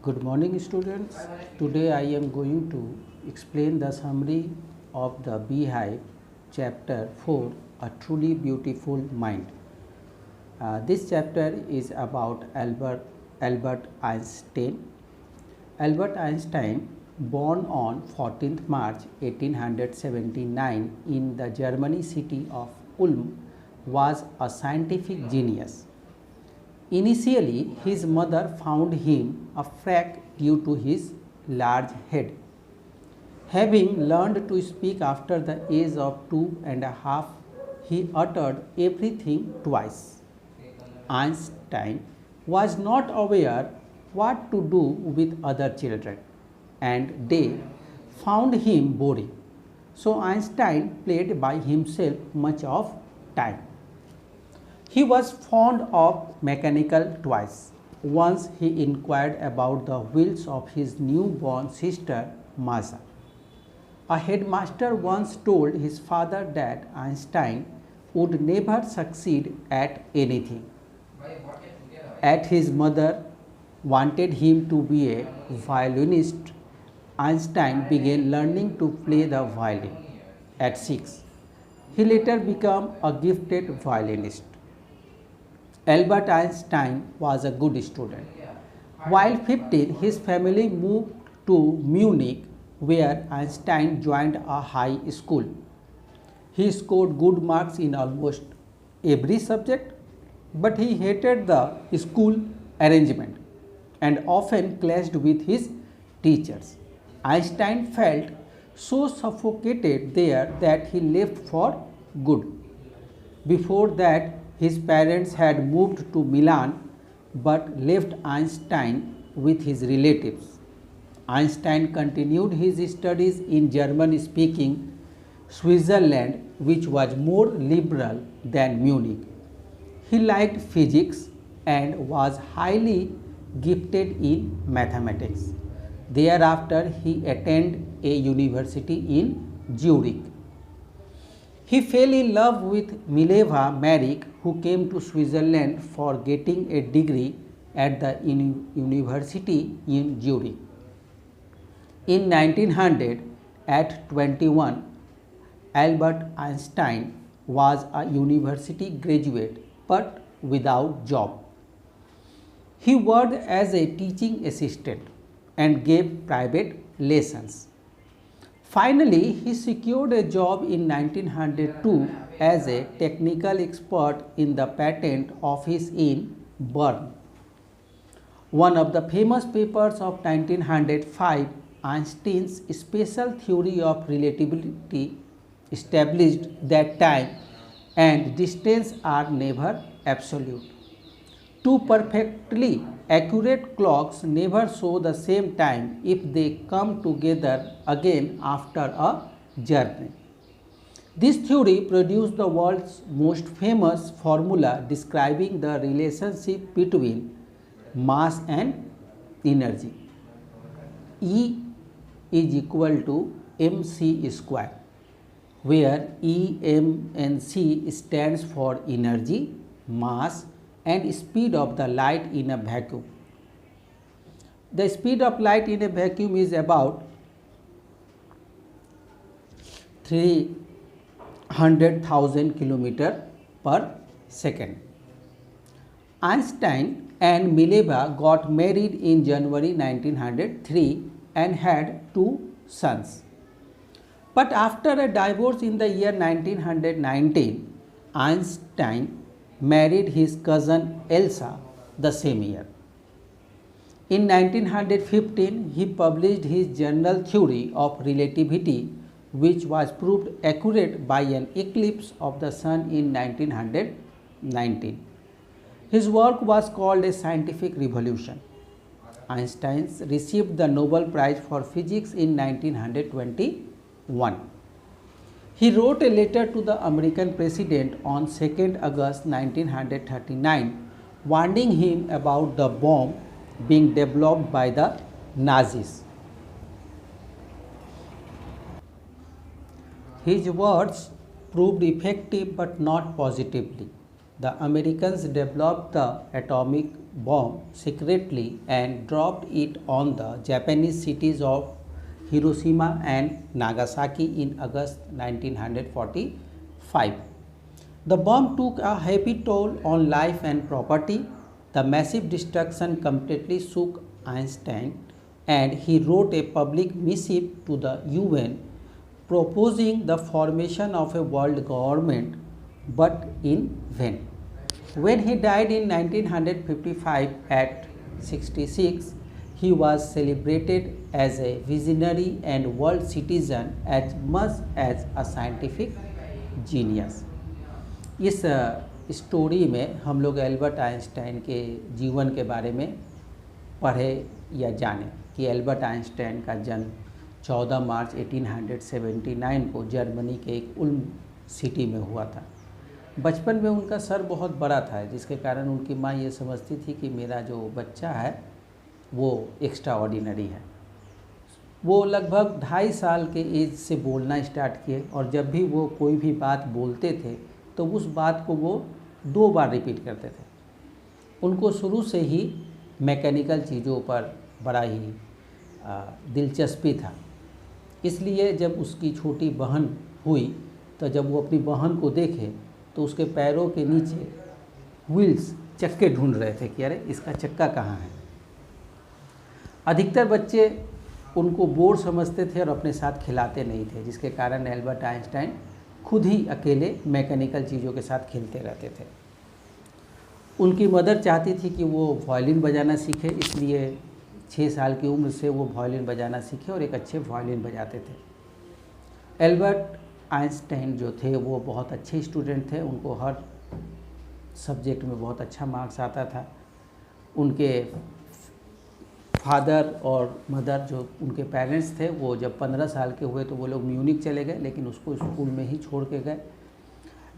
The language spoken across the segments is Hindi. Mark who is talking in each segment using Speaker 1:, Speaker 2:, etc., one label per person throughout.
Speaker 1: Good morning students. Today I am going to explain the summary of the Beehive chapter 4, A Truly Beautiful Mind. This chapter is about Albert Einstein. Albert Einstein, born on 14th March 1879 in the German city of Ulm, was a scientific genius. Initially, his mother found him a frack due to his large head. Having learned to speak after the age of 2.5, he uttered everything twice. Einstein was not aware what to do with other children, and they found him boring. So Einstein played by himself much of time. He was fond of mechanical toys. Once he inquired about the wheels of his newborn sister Maza. A headmaster once told his father that Einstein would never succeed at anything. As his mother wanted him to be a violinist, Einstein began learning to play the violin at 6. He later became a gifted violinist. Albert Einstein was a good student. While 15, his family moved to Munich, where Einstein joined a high school. He scored good marks in almost every subject, but he hated the school arrangement and often clashed with his teachers. Einstein felt so suffocated there that he left for good. Before that, his parents had moved to Milan but left Einstein with his relatives. Einstein continued his studies in German-speaking Switzerland, which was more liberal than Munich. He liked physics and was highly gifted in mathematics. Thereafter, he attended a university in Zurich. He fell in love with Mileva Maric, who came to Switzerland for getting a degree at the university in Zurich. In 1900, at 21, Albert Einstein was a university graduate but without job. He worked as a teaching assistant and gave private lessons. Finally, he secured a job in 1902 as a technical expert in the patent office in Bern. One of the famous papers of 1905, Einstein's special theory of relativity, established that time and distance are never absolute. Two perfectly accurate clocks never show the same time if they come together again after a journey. This theory produced the world's most famous formula describing the relationship between mass and energy. E is equal to mc square, where E, M and C stands for energy, mass and speed of the light in a vacuum. The speed of light in a vacuum is about 300,000 km per second. Einstein and Mileva got married in January 1903 and had two sons. But after a divorce in the year 1919, Einstein married his cousin Elsa the same year. In 1915, he published his general theory of relativity, which was proved accurate by an eclipse of the sun in 1919. His work was called a scientific revolution. Einstein received the Nobel Prize for Physics in 1921. He wrote a letter to the American president on 2nd August 1939, warning him about the bomb being developed by the Nazis. His words proved effective but not positively. The Americans developed the atomic bomb secretly and dropped it on the Japanese cities of Hiroshima and Nagasaki in August 1945. The bomb took a heavy toll on life and property. The massive destruction completely shook Einstein, and he wrote a public missive to the UN proposing the formation of a world government, but in vain. When he died in 1955 at 66, he was celebrated as a visionary and world citizen as much as a scientific genius. इस स्टोरी में हम लोग एल्बर्ट आइंस्टाइन के जीवन के बारे में पढ़े या जाने कि एल्बर्ट आइंस्टाइन का जन्म 14 मार्च 1879 को जर्मनी के एक उल्म सिटी में हुआ था। बचपन में उनका सर बहुत बड़ा था, जिसके कारण उनकी माँ ये समझती थी कि मेरा जो बच्चा है वो एक्स्ट्रा ऑर्डिनरी है। वो लगभग 2.5 साल के एज से बोलना स्टार्ट किए, और जब भी वो कोई भी बात बोलते थे तो उस बात को वो 2 बार रिपीट करते थे। उनको शुरू से ही मैकेनिकल चीज़ों पर बड़ा ही दिलचस्पी था। इसलिए जब उसकी छोटी बहन हुई तो जब वो अपनी बहन को देखे तो उसके पैरों के नीचे व्हील्स, चक्के ढूंढ रहे थे कि अरे इसका चक्का कहाँ है। अधिकतर बच्चे उनको बोर समझते थे और अपने साथ खिलाते नहीं थे, जिसके कारण एल्बर्ट आइंस्टाइन खुद ही अकेले मैकेनिकल चीज़ों के साथ खेलते रहते थे। उनकी मदर चाहती थी कि वो वायलिन बजाना सीखे, इसलिए 6 साल की उम्र से वो वायलिन बजाना सीखे और एक अच्छे वायलिन बजाते थे। एल्बर्ट आइंस्टाइन जो थे वो बहुत अच्छे स्टूडेंट थे, उनको हर सब्जेक्ट में बहुत अच्छा मार्क्स आता था। उनके फादर और मदर जो उनके पेरेंट्स थे वो जब 15 साल के हुए तो वो लोग म्यूनिक चले गए, लेकिन उसको स्कूल में ही छोड़ के गए।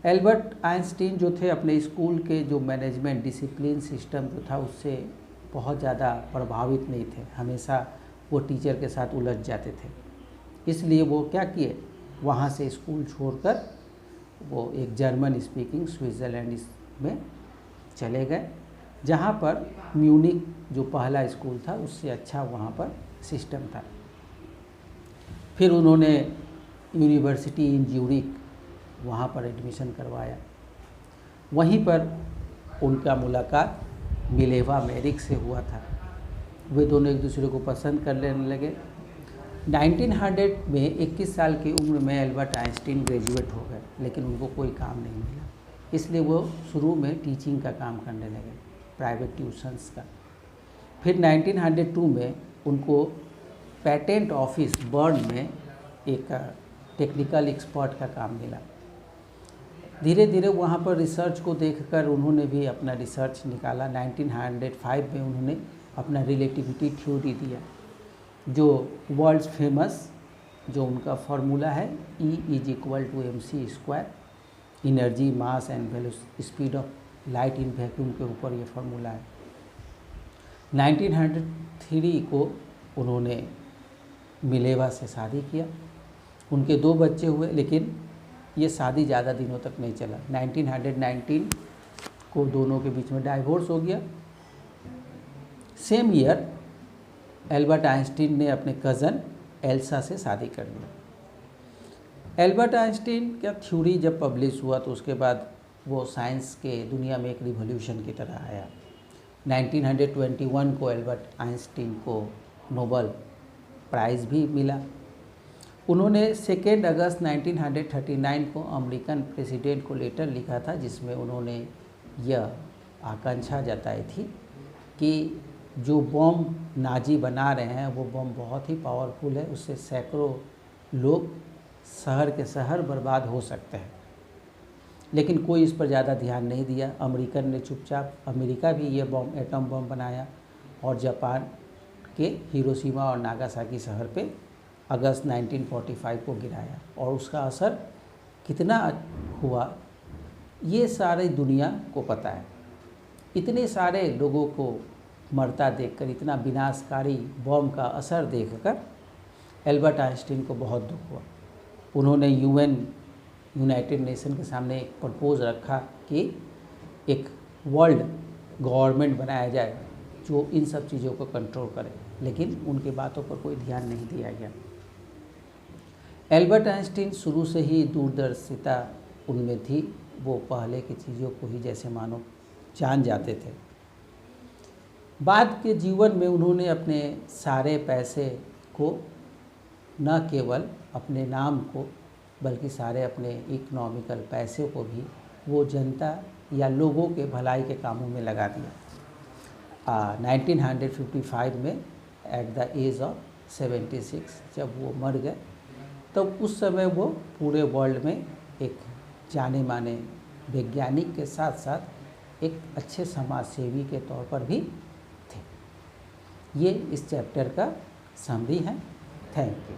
Speaker 1: एल्बर्ट आइंस्टीन जो थे अपने स्कूल के जो मैनेजमेंट डिसिप्लिन सिस्टम जो था उससे बहुत ज़्यादा प्रभावित नहीं थे, हमेशा वो टीचर के साथ उलझ जाते थे। इसलिए वो क्या किए, वहाँ से स्कूल छोड़कर वो एक जर्मन स्पीकिंग स्विट्ज़रलैंड में चले गए, जहाँ पर म्यूनिक जो पहला स्कूल था उससे अच्छा वहाँ पर सिस्टम था। फिर उन्होंने यूनिवर्सिटी इन ज्यूरिख वहाँ पर एडमिशन करवाया। वहीं पर उनका मुलाकात मिलेवा मेरिक से हुआ था। वे दोनों एक दूसरे को पसंद कर लेने लगे। 1900 में 21 साल की उम्र में एल्बर्ट आइंस्टीन ग्रेजुएट हो गए, लेकिन उनको कोई काम नहीं मिला, इसलिए वो शुरू में टीचिंग का काम करने लगे, प्राइवेट ट्यूशन्स का। फिर 1902 में उनको पेटेंट ऑफिस बर्न में एक टेक्निकल एक्सपर्ट का काम मिला। धीरे धीरे वहाँ पर रिसर्च को देखकर उन्होंने भी अपना रिसर्च निकाला। 1905 में उन्होंने अपना रिलेटिविटी थ्योरी दिया, जो वर्ल्ड्स फेमस जो उनका फार्मूला है E = mc², energy, mass and speed of light in vacuum के ऊपर ये फार्मूला है। 1903 को उन्होंने मिलेवा से शादी किया। उनके 2 बच्चे हुए, लेकिन ये शादी ज़्यादा दिनों तक नहीं चला। 1919 को दोनों के बीच में डाइवोर्स हो गया। सेम ईयर एल्बर्ट आइंस्टीन ने अपने कज़न एल्सा से शादी कर ली। एल्बर्ट आइंस्टीन का थ्योरी जब पब्लिश हुआ तो उसके बाद वो साइंस के दुनिया में एक रिवॉल्यूशन की तरह आया। 1921 को एल्बर्ट आइंस्टीन को नोबेल प्राइज़ भी मिला। उन्होंने 2 अगस्त 1939 को अमेरिकन प्रेसिडेंट को लेटर लिखा था, जिसमें उन्होंने यह आकांक्षा जताई थी कि जो बम नाजी बना रहे हैं वो बम बहुत ही पावरफुल है, उससे सैकड़ों लोग शहर के शहर बर्बाद हो सकते हैं। लेकिन कोई इस पर ज़्यादा ध्यान नहीं दिया। अमेरिकन ने चुपचाप, अमेरिका भी ये बम, एटम बम बनाया और जापान के हिरोशिमा और नागासाकी शहर पे अगस्त 1945 को गिराया। और उसका असर कितना हुआ ये सारी दुनिया को पता है। इतने सारे लोगों को मरता देखकर, इतना विनाशकारी बम का असर देखकर एल्बर्ट आइंस्टीन को बहुत दुख हुआ। उन्होंने यूनाइटेड नेशन के सामने एक प्रपोज रखा कि एक वर्ल्ड गवर्नमेंट बनाया जाए जो इन सब चीज़ों को कंट्रोल करे, लेकिन उनकी बातों पर कोई ध्यान नहीं दिया गया। एल्बर्ट आइंस्टीन शुरू से ही दूरदर्शिता उनमें थी, वो पहले की चीज़ों को ही जैसे मानो जान जाते थे। बाद के जीवन में उन्होंने अपने सारे पैसे को, न केवल अपने नाम को, बल्कि सारे अपने इकोनॉमिकल पैसे को भी वो जनता या लोगों के भलाई के कामों में लगा दिया। 1955 में एट द एज ऑफ 76 जब वो मर गए, तब उस समय वो पूरे वर्ल्ड में एक जाने माने वैज्ञानिक के साथ साथ एक अच्छे समाज सेवी के तौर पर भी थे। ये इस चैप्टर का समरी है। Thank you.